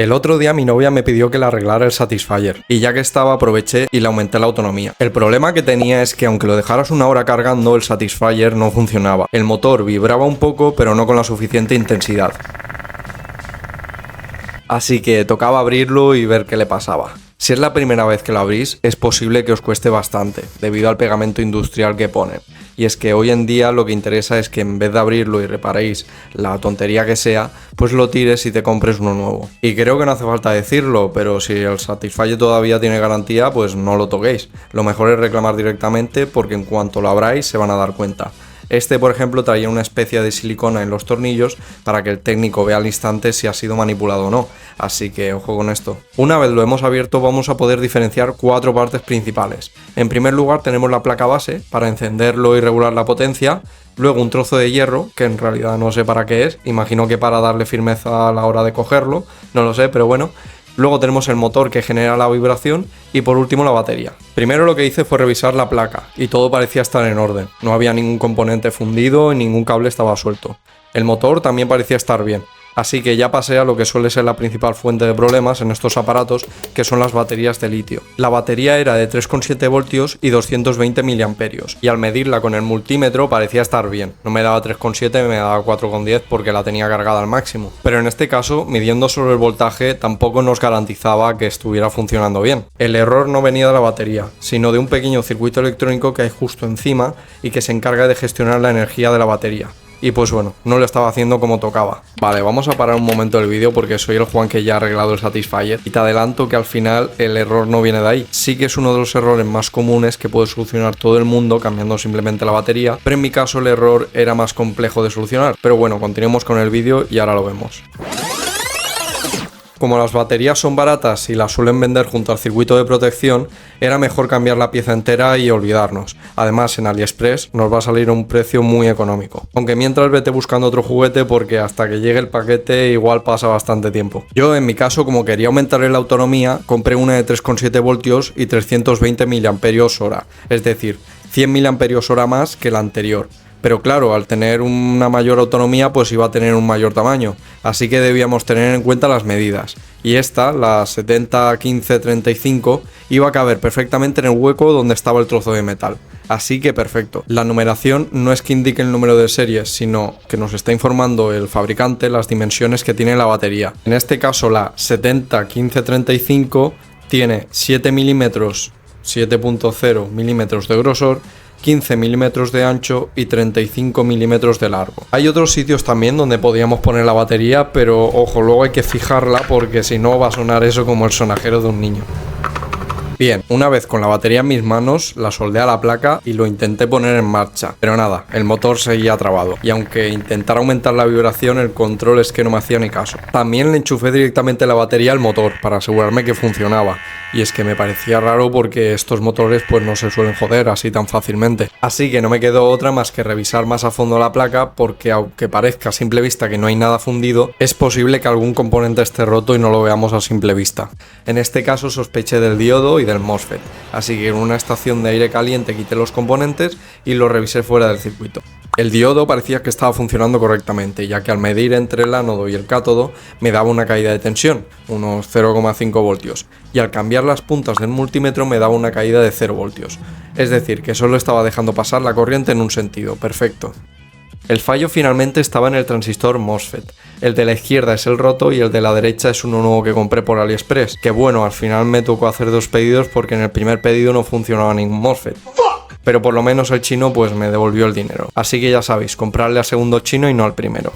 El otro día mi novia me pidió que le arreglara el Satisfyer y ya que estaba aproveché y le aumenté la autonomía. El problema que tenía es que aunque lo dejaras una hora cargando el Satisfyer no funcionaba. El motor vibraba un poco pero no con la suficiente intensidad. Así que tocaba abrirlo y ver qué le pasaba. Si es la primera vez que lo abrís, es posible que os cueste bastante, debido al pegamento industrial que pone. Y es que hoy en día lo que interesa es que en vez de abrirlo y reparéis la tontería que sea, pues lo tires y te compres uno nuevo. Y creo que no hace falta decirlo, pero si el Satisfyer todavía tiene garantía, pues no lo toquéis. Lo mejor es reclamar directamente porque en cuanto lo abráis se van a dar cuenta. Este, por ejemplo, traía una especie de silicona en los tornillos para que el técnico vea al instante si ha sido manipulado o no, así que ojo con esto. Una vez lo hemos abierto vamos a poder diferenciar 4 partes principales. En primer lugar tenemos la placa base para encenderlo y regular la potencia, luego un trozo de hierro, que en realidad no sé para qué es, imagino que para darle firmeza a la hora de cogerlo, no lo sé, pero bueno. Luego tenemos el motor que genera la vibración y por último la batería. Primero lo que hice fue revisar la placa y todo parecía estar en orden. No había ningún componente fundido y ningún cable estaba suelto. El motor también parecía estar bien. Así que ya pasé a lo que suele ser la principal fuente de problemas en estos aparatos, que son las baterías de litio. La batería era de 3,7 voltios y 220 miliamperios, y al medirla con el multímetro parecía estar bien. No me daba 3,7, me daba 4,10 porque la tenía cargada al máximo. Pero en este caso, midiendo solo el voltaje, tampoco nos garantizaba que estuviera funcionando bien. El error no venía de la batería, sino de un pequeño circuito electrónico que hay justo encima y que se encarga de gestionar la energía de la batería. Y pues bueno, no lo estaba haciendo como tocaba. Vale, vamos a parar un momento el vídeo porque soy el Juan que ya ha arreglado el Satisfyer y te adelanto que al final el error no viene de ahí. Sí que es uno de los errores más comunes que puede solucionar todo el mundo cambiando simplemente la batería, pero en mi caso el error era más complejo de solucionar. Pero bueno, continuemos con el vídeo y ahora lo vemos. Como las baterías son baratas y las suelen vender junto al circuito de protección, era mejor cambiar la pieza entera y olvidarnos. Además, en AliExpress nos va a salir a un precio muy económico. Aunque mientras vete buscando otro juguete porque hasta que llegue el paquete igual pasa bastante tiempo. Yo en mi caso, como quería aumentarle la autonomía, compré una de 3,7 voltios y 320 mAh, es decir, 100 mAh más que la anterior. Pero claro, al tener una mayor autonomía pues iba a tener un mayor tamaño, así que debíamos tener en cuenta las medidas. Y esta, la 70-15-35, iba a caber perfectamente en el hueco donde estaba el trozo de metal. Así que perfecto. La numeración no es que indique el número de serie, sino que nos está informando el fabricante las dimensiones que tiene la batería. En este caso la 70-15-35 tiene 7 milímetros, 7.0 milímetros de grosor, 15 milímetros de ancho y 35 milímetros de largo. Hay otros sitios también donde podíamos poner la batería, pero ojo, luego hay que fijarla porque si no va a sonar eso como el sonajero de un niño. Bien, una vez con la batería en mis manos, la soldé a la placa y lo intenté poner en marcha, pero nada, el motor seguía trabado, y aunque intentara aumentar la vibración, el control es que no me hacía ni caso. También le enchufé directamente la batería al motor para asegurarme que funcionaba, y es que me parecía raro porque estos motores pues no se suelen joder así tan fácilmente. Así que no me quedó otra más que revisar más a fondo la placa porque aunque parezca a simple vista que no hay nada fundido, es posible que algún componente esté roto y no lo veamos a simple vista. En este caso sospeché del diodo y del MOSFET, así que en una estación de aire caliente quité los componentes y los revisé fuera del circuito. El diodo parecía que estaba funcionando correctamente, ya que al medir entre el ánodo y el cátodo me daba una caída de tensión, unos 0,5 voltios, y al cambiar las puntas del multímetro me daba una caída de 0 voltios, es decir, que solo estaba dejando pasar la corriente en un sentido, perfecto. El fallo finalmente estaba en el transistor MOSFET. El de la izquierda es el roto y el de la derecha es uno nuevo que compré por AliExpress. Que bueno, al final me tocó hacer 2 pedidos porque en el primer pedido no funcionaba ningún MOSFET. Pero por lo menos el chino pues me devolvió el dinero. Así que ya sabéis, comprarle al segundo chino y no al primero.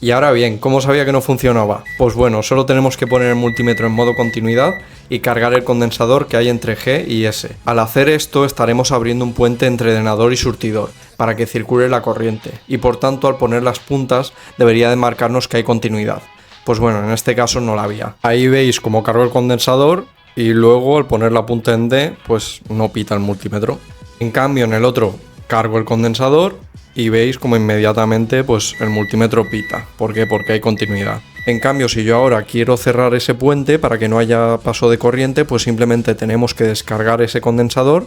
Y ahora bien, ¿cómo sabía que no funcionaba? Pues bueno, solo tenemos que poner el multímetro en modo continuidad y cargar el condensador que hay entre G y S. Al hacer esto estaremos abriendo un puente entre drenador y surtidor para que circule la corriente y por tanto al poner las puntas debería de marcarnos que hay continuidad. Pues bueno, en este caso no la había. Ahí veis cómo cargo el condensador y luego al poner la punta en D pues no pita el multímetro. En cambio en el otro cargo el condensador y veis como inmediatamente pues el multímetro pita. ¿Por qué? Porque hay continuidad. En cambio, si yo ahora quiero cerrar ese puente para que no haya paso de corriente, pues simplemente tenemos que descargar ese condensador.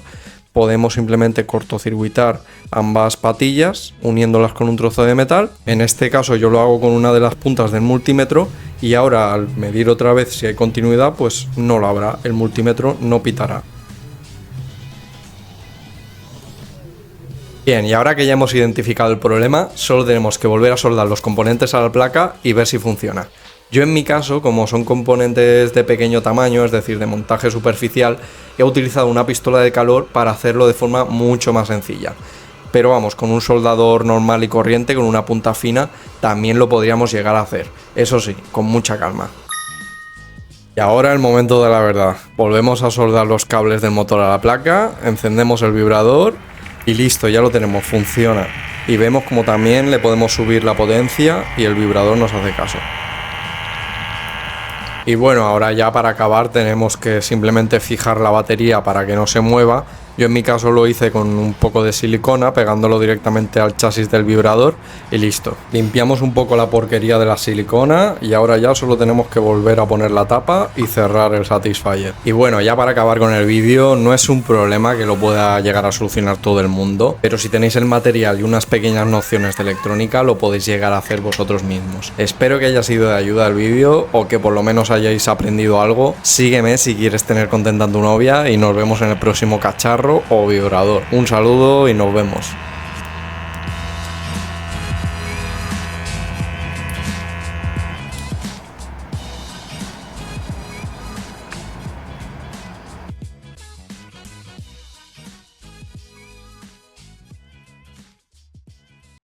Podemos simplemente cortocircuitar ambas patillas uniéndolas con un trozo de metal. En este caso yo lo hago con una de las puntas del multímetro y ahora al medir otra vez si hay continuidad, pues no lo habrá, el multímetro no pitará. Bien, y ahora que ya hemos identificado el problema, solo tenemos que volver a soldar los componentes a la placa y ver si funciona. Yo en mi caso, como son componentes de pequeño tamaño, es decir, de montaje superficial, he utilizado una pistola de calor para hacerlo de forma mucho más sencilla. Pero vamos, con un soldador normal y corriente, con una punta fina, también lo podríamos llegar a hacer. Eso sí, con mucha calma. Y ahora el momento de la verdad. Volvemos a soldar los cables del motor a la placa, encendemos el vibrador y listo, ya lo tenemos, funciona. Y vemos como también le podemos subir la potencia y el vibrador nos hace caso. Y bueno, ahora ya para acabar tenemos que simplemente fijar la batería para que no se mueva. Yo en mi caso lo hice con un poco de silicona, pegándolo directamente al chasis del vibrador y listo. Limpiamos un poco la porquería de la silicona y ahora ya solo tenemos que volver a poner la tapa y cerrar el Satisfyer. Y bueno, ya para acabar con el vídeo, no es un problema que lo pueda llegar a solucionar todo el mundo, pero si tenéis el material y unas pequeñas nociones de electrónica, lo podéis llegar a hacer vosotros mismos. Espero que haya sido de ayuda el vídeo o que por lo menos hayáis aprendido algo. Sígueme si quieres tener contenta a tu novia y nos vemos en el próximo cacharro o vibrador. Un saludo y nos vemos.